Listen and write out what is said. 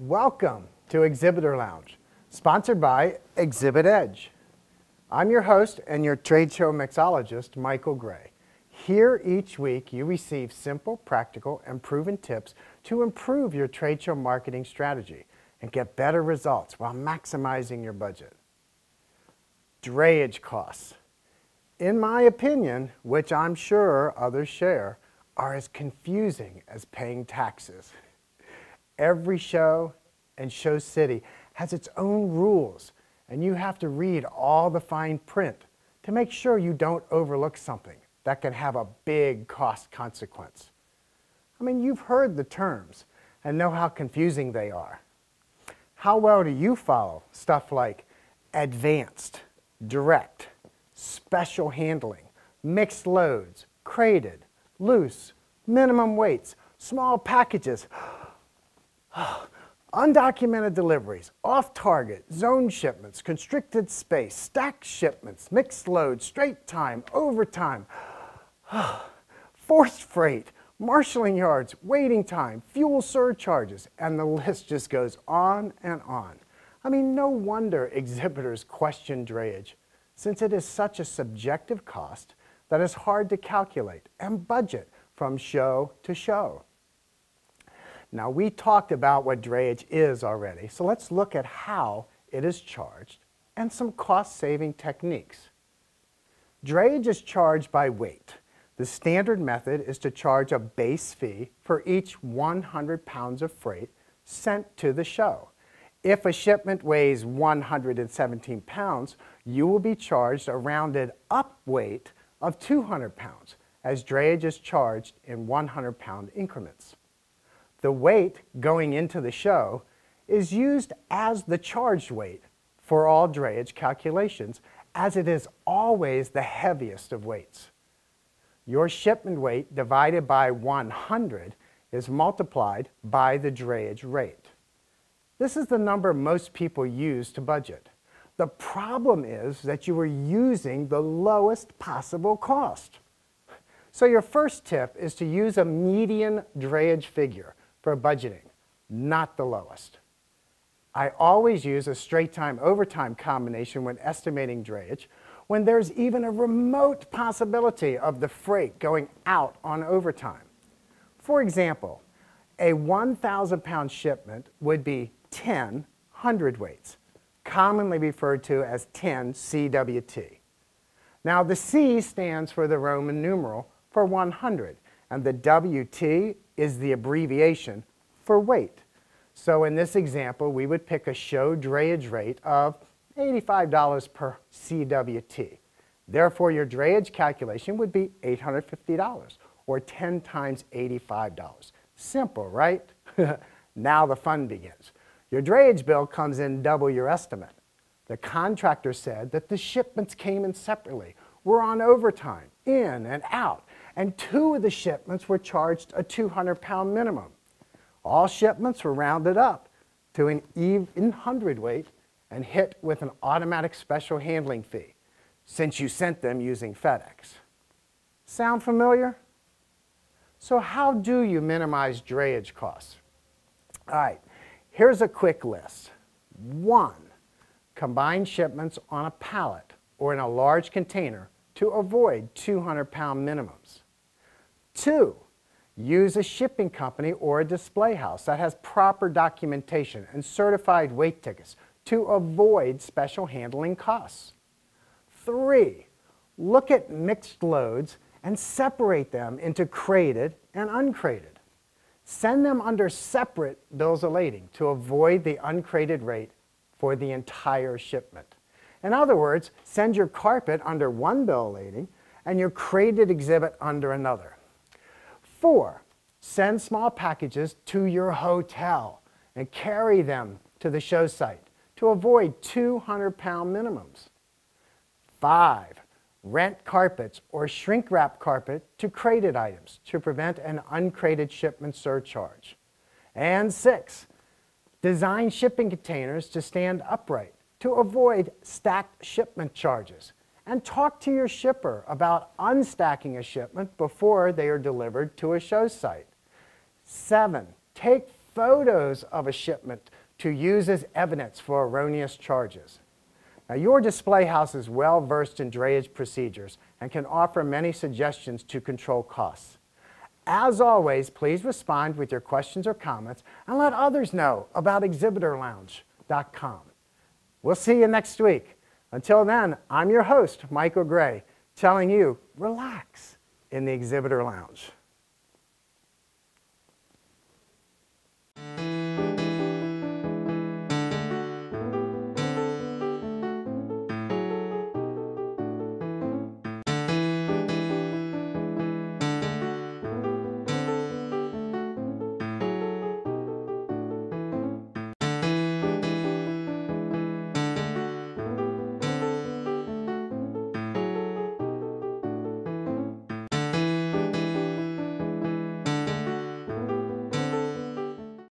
Welcome to Exhibitor Lounge, sponsored by Exhibit Edge. I'm your host and your trade show mixologist, Michael Gray. Here each week you receive simple, practical, and proven tips to improve your trade show marketing strategy and get better results while maximizing your budget. Drayage costs, in my opinion, which I'm sure others share, are as confusing as paying taxes. Every show and show city has its own rules, and you have to read all the fine print to make sure you don't overlook something that can have a big cost consequence. I mean, you've heard the terms and know how confusing they are. How well do you follow stuff like advanced, direct, special handling, mixed loads, crated, loose, minimum weights, small packages, undocumented deliveries, off-target, zone shipments, constricted space, stacked shipments, mixed loads, straight time, overtime, forced freight, marshaling yards, waiting time, fuel surcharges, and the list just goes on and on. I mean, no wonder exhibitors question drayage, since it is such a subjective cost that is hard to calculate and budget from show to show. Now, we talked about what drayage is already, so let's look at how it is charged and some cost-saving techniques. Drayage is charged by weight. The standard method is to charge a base fee for each 100 pounds of freight sent to the show. If a shipment weighs 117 pounds, you will be charged a rounded up weight of 200 pounds, as drayage is charged in 100-pound increments. The weight going into the show is used as the charged weight for all drayage calculations, as it is always the heaviest of weights. Your shipment weight divided by 100 is multiplied by the drayage rate. This is the number most people use to budget. The problem is that you are using the lowest possible cost. So your first tip is to use a median drayage figure for budgeting, not the lowest. I always use a straight time overtime combination when estimating drayage when there's even a remote possibility of the freight going out on overtime. For example, a 1,000-pound shipment would be 10 hundredweights, commonly referred to as 10 CWT. Now, the C stands for the Roman numeral for 100, and the WT is the abbreviation for weight. So in this example, we would pick a show drayage rate of $85 per CWT. Therefore, your drayage calculation would be $850, or 10 times $85. Simple, right? Now the fun begins. Your drayage bill comes in double your estimate. The contractor said that the shipments came in separately, were on overtime, in and out, and 2 of the shipments were charged a 200-pound minimum. All shipments were rounded up to an even hundredweight and hit with an automatic special handling fee, since you sent them using FedEx. Sound familiar? So how do you minimize drayage costs? All right, here's a quick list. 1, combine shipments on a pallet or in a large container to avoid 200-pound minimums. 2, use a shipping company or a display house that has proper documentation and certified weight tickets to avoid special handling costs. 3, look at mixed loads and separate them into crated and uncrated. Send them under separate bills of lading to avoid the uncrated rate for the entire shipment. In other words, send your carpet under one bill of lading and your crated exhibit under another. 4, send small packages to your hotel and carry them to the show site to avoid 200-pound minimums. 5, rent carpets or shrink wrap carpet to crated items to prevent an uncrated shipment surcharge. And 6, design shipping containers to stand upright to avoid stacked shipment charges. And talk to your shipper about unstacking a shipment before they are delivered to a show site. 7, take photos of a shipment to use as evidence for erroneous charges. Now, your display house is well versed in drayage procedures and can offer many suggestions to control costs. As always, please respond with your questions or comments and let others know about exhibitorlounge.com. We'll see you next week. Until then, I'm your host, Michael Gray, telling you, relax in the Exhibitor Lounge.